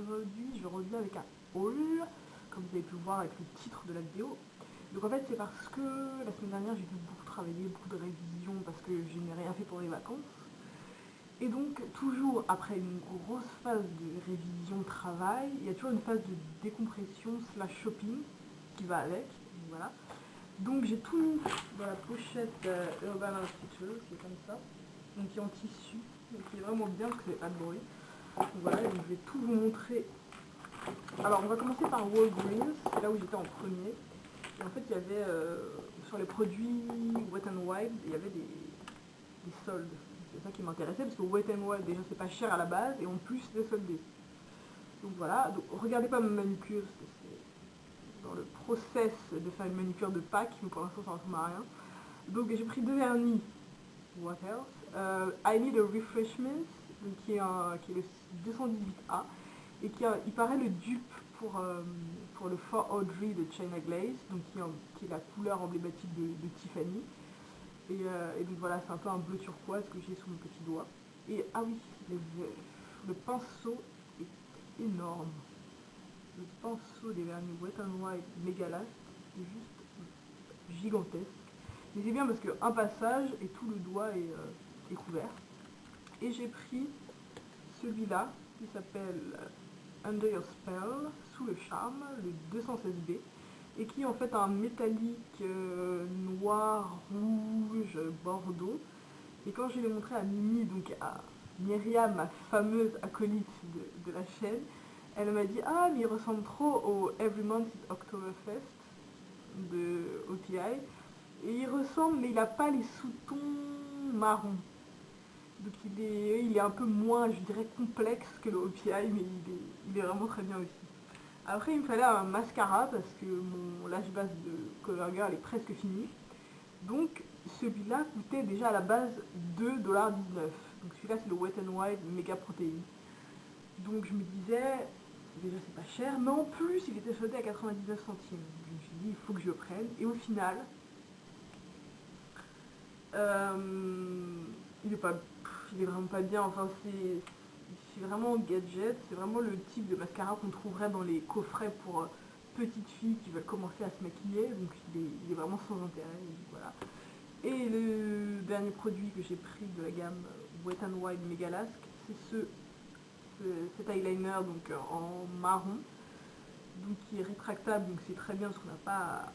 aujourd'hui, je reviens avec un haul, comme vous avez pu le voir avec le titre de la vidéo. Donc en fait c'est parce que la semaine dernière j'ai dû beaucoup travailler, beaucoup de révisions parce que je n'ai rien fait pour les vacances. Et donc toujours après une grosse phase de révision travail, il y a toujours une phase de décompression slash shopping qui va avec. Donc, voilà. Donc j'ai tout mis dans la pochette Urban Outfitters, qui est comme ça, donc qui est en tissu, donc qui est vraiment bien parce que c'est pas de bruit. Donc voilà, donc je vais tout vous montrer. Alors on va commencer par Walgreens, c'est là où j'étais en premier. Et en fait il y avait sur les produits Wet n Wild, il y avait des soldes. C'est ça qui m'intéressait parce que Wet n Wild déjà c'est pas cher à la base et en plus c'est soldé. Donc voilà, donc regardez pas ma manucure parce que c'est dans le process de faire une manucure de Pâques, mais pour l'instant ça ressemble à rien. Donc j'ai pris deux vernis. What else? I Need a Refreshment, donc qui est le 218A, et il paraît le dupe pour le For Audrey de China Glaze, donc qui est la couleur emblématique de Tiffany. Et donc voilà, c'est un peu un bleu turquoise que j'ai sur mon petit doigt. Et ah oui, le pinceau est énorme. Le pinceau des vernis Wet n Wild Megalast est juste gigantesque. Mais c'est bien parce qu'un passage et tout le doigt est couvert. Et j'ai pris celui-là qui s'appelle Under Your Spell, sous le charme, le 216B, et qui est en fait un métallique noir, rouge, bordeaux. Et quand je l'ai montré à Mimi, donc à Myriam, ma fameuse acolyte de la chaîne, elle m'a dit ah mais il ressemble trop au Every Month is Oktoberfest de OPI. Et il ressemble, mais il n'a pas les sous-tons marrons. Donc il est un peu moins, je dirais, complexe que le OPI, mais il est vraiment très bien aussi. Après, il me fallait un mascara parce que mon lash base de CoverGirl est presque fini. Donc celui-là coûtait déjà à la base 2,19 $. Donc celui-là, c'est le Wet n Wild Méga Protéine. Donc je me disais, déjà c'est pas cher, mais en plus il était soldé à 99 centimes. Je me suis dit, il faut que je le prenne. Et au final, il est pas, il est vraiment pas bien. Enfin, c'est vraiment gadget. C'est vraiment le type de mascara qu'on trouverait dans les coffrets pour petites filles qui veulent commencer à se maquiller. Donc, il est vraiment sans intérêt. Voilà. Et le dernier produit que j'ai pris de la gamme Wet n Wild Megalask, c'est cet eyeliner donc en marron, donc qui est rétractable. Donc, c'est très bien parce qu'on n'a pas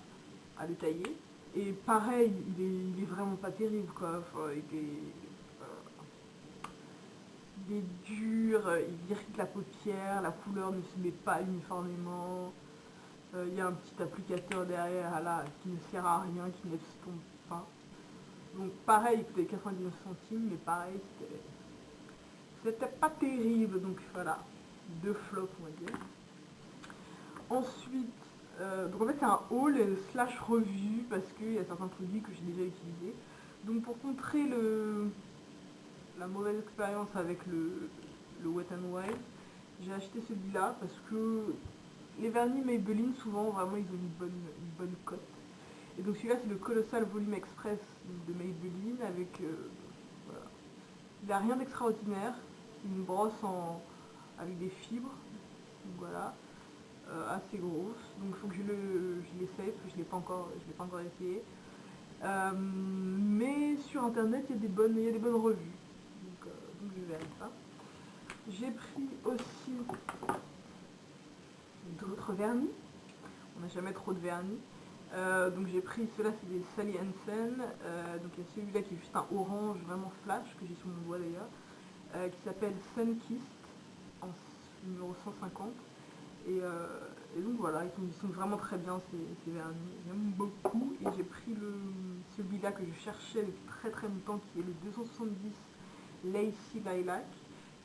à le tailler. Et pareil, il est vraiment pas terrible quoi. Enfin, il est dur, il irrite la paupière, la couleur ne se met pas uniformément. Il y a un petit applicateur derrière là qui ne sert à rien, qui n'estompe pas. Donc pareil, il coûtait 99 centimes, mais pareil, c'était pas terrible. Donc voilà, deux flops on va dire. Ensuite, donc en fait c'est un haul slash revue parce qu'il y a certains produits que j'ai déjà utilisés. Donc pour contrer la mauvaise expérience avec le Wet n Wild, j'ai acheté celui-là parce que les vernis Maybelline souvent vraiment ils ont une bonne cote. Et donc celui-là c'est le Colossal Volume Express de Maybelline avec voilà. Il n'a rien d'extraordinaire, c'est une brosse avec des fibres, donc voilà, assez grosse. Donc il faut que je l'essaye parce que je l'ai pas encore essayé. Mais sur internet il y a des bonnes revues. Donc je verrai ça. J'ai pris aussi d'autres vernis. On n'a jamais trop de vernis. Donc j'ai pris, ceux-là c'est des Sally Hansen. Donc il y a celui-là qui est juste un orange vraiment flash, que j'ai sur mon doigt d'ailleurs, qui s'appelle Sunkissed en numéro 150. Et donc voilà, ils sont vraiment très bien ces vernis. J'aime beaucoup. Et j'ai pris celui-là que je cherchais depuis très très longtemps, qui est le 270 Lacy Lilac,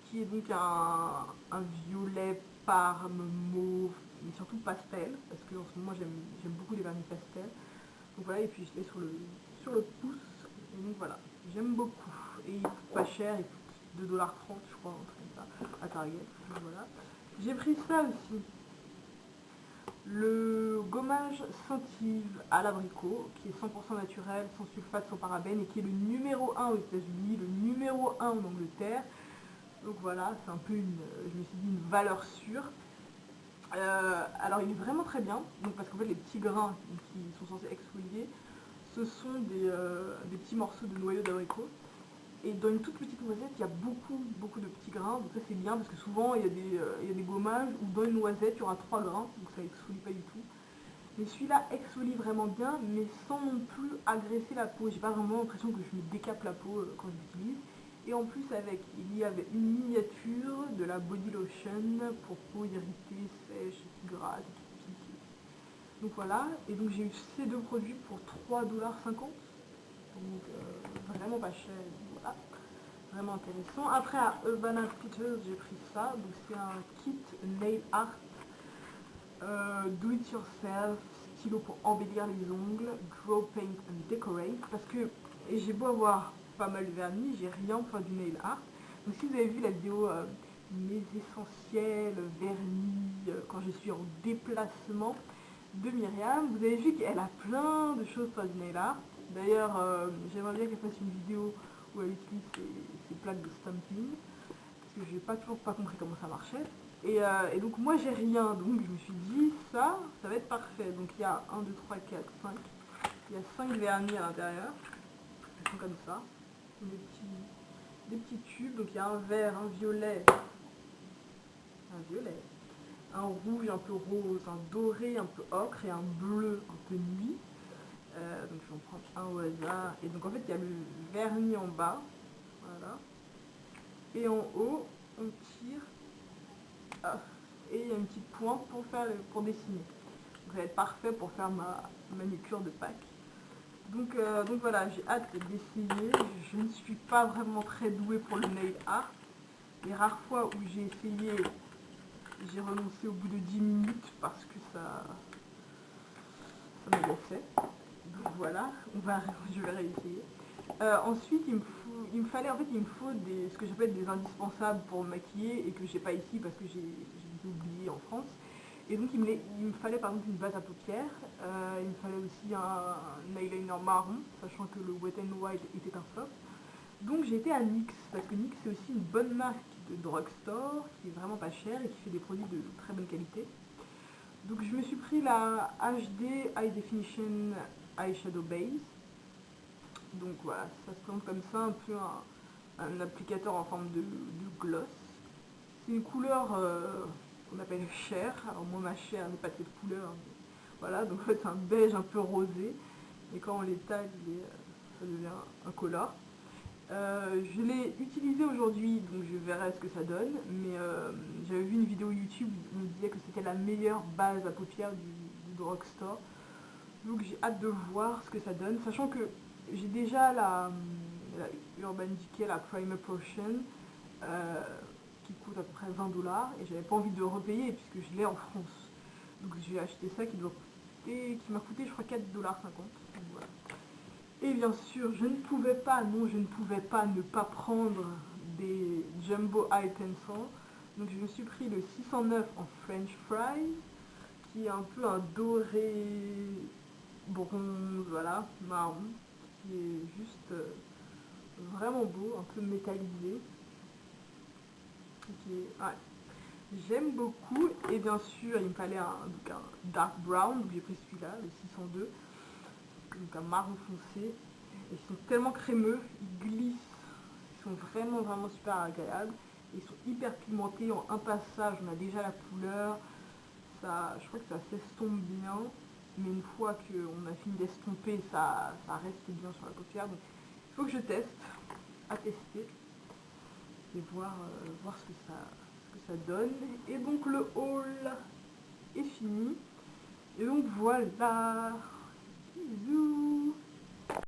qui est donc un violet parme mauve, mais surtout pastel, parce que en ce moment j'aime beaucoup les vernis pastels. Donc voilà, et puis je l'ai sur le pouce, et donc voilà, j'aime beaucoup. Et il coûte pas cher, il coûte 2,30 $, je crois, un truc comme ça, à Target. Donc voilà. J'ai pris ça aussi. Le gommage Scentive à l'abricot, qui est 100% naturel, sans sulfate, sans parabène, et qui est le numéro 1 aux États-Unis, le numéro 1 en Angleterre. Donc voilà, c'est un peu une, je me suis dit, une valeur sûre. Alors il est vraiment très bien, donc parce qu'en fait les petits grains qui sont censés exfolier, ce sont des petits morceaux de noyau d'abricot. Et dans une toute petite noisette, il y a beaucoup de petits grains, donc ça c'est bien parce que souvent il y a des gommages où dans une noisette il y aura 3 grains, donc ça exfolie pas du tout. Mais celui-là exfolie vraiment bien, mais sans non plus agresser la peau. J'ai pas vraiment l'impression que je me décape la peau quand je l'utilise. Et en plus avec, il y avait une miniature de la body lotion pour peau irritée, sèche, qui gratte, qui pique. Donc voilà, et donc j'ai eu ces deux produits pour 3,50 $. Donc vraiment pas cher, voilà, vraiment intéressant. Après à Urbana Outfitters j'ai pris ça, donc c'est un kit nail art, do it yourself, stylo pour embellir les ongles, draw, paint and decorate, parce que j'ai beau avoir pas mal de vernis, j'ai rien pour faire du nail art. Donc si vous avez vu la vidéo mes essentiels vernis quand je suis en déplacement de Myriam, vous avez vu qu'elle a plein de choses pour faire du nail art. D'ailleurs, j'aimerais bien qu'elle fasse une vidéo où elle utilise ses plaques de stamping, parce que j'ai toujours pas compris comment ça marchait. Et donc moi j'ai rien, donc je me suis dit ça va être parfait. Donc il y a 1, 2, 3, 4, 5, il y a 5 vernis à l'intérieur, ils sont comme ça, des petits tubes, donc il y a un vert, un violet, un rouge un peu rose, un doré un peu ocre et un bleu un peu nuit. Donc je vais en prendre un au hasard. Et donc en fait il y a le vernis en bas, voilà. Et en haut on tire, ah, et il y a une petite pointe pour dessiner. Donc ça va être parfait pour faire ma manucure de Pâques. Donc voilà, j'ai hâte d'essayer. Je ne suis pas vraiment très douée pour le nail art. Les rares fois où j'ai essayé, j'ai renoncé au bout de 10 minutes parce que ça m'agaçait. Donc voilà, je vais réessayer. Ensuite, il me fallait, en fait, il me faut ce que j'appelle des indispensables pour me maquiller et que j'ai pas ici parce que j'ai oublié en France. Et donc, il me fallait par exemple une base à paupières, il me fallait aussi un eyeliner marron, sachant que le Wet n Wild était un flop. Donc j'ai été à NYX, parce que NYX c'est aussi une bonne marque de drugstore, qui est vraiment pas chère et qui fait des produits de très bonne qualité. Donc je me suis pris la HD High Definition Eyeshadow Base. Donc voilà, ça se présente comme ça, un peu un applicateur en forme de gloss. C'est une couleur qu'on appelle chair. Alors moi ma chair n'est pas de cette couleur. Mais voilà, donc en fait c'est un beige un peu rosé. Et quand on l'étale, ça devient un color. Je l'ai utilisé aujourd'hui, donc je verrai ce que ça donne. Mais j'avais vu une vidéo YouTube où on me disait que c'était la meilleure base à paupières du drugstore. Donc j'ai hâte de voir ce que ça donne, sachant que j'ai déjà la Urban Decay, la Primer Potion, euh, qui coûte à peu près 20 $, et j'avais pas envie de repayer puisque je l'ai en France. Donc j'ai acheté ça qui m'a coûté je crois 4,50 $. Voilà. Et bien sûr, je ne pouvais pas, non, je ne pouvais pas ne pas prendre des Jumbo Eye Pencil. Donc je me suis pris le 609 en French Fries, qui est un peu un doré bronze, voilà, marron, qui est juste vraiment beau, un peu métallisé. Ouais, j'aime beaucoup, et bien sûr il me fallait un dark brown, donc j'ai pris celui-là, le 602, donc un marron foncé. Ils sont tellement crémeux, ils glissent, ils sont vraiment super agréables, ils sont hyper pigmentés, en un passage on a déjà la couleur, ça, je crois que ça s'estompe bien, mais une fois qu'on a fini d'estomper, ça reste bien sur la paupière. Donc il faut que je teste, à tester, et voir ce que ça donne. Et donc le haul est fini. Et donc voilà. Bisous.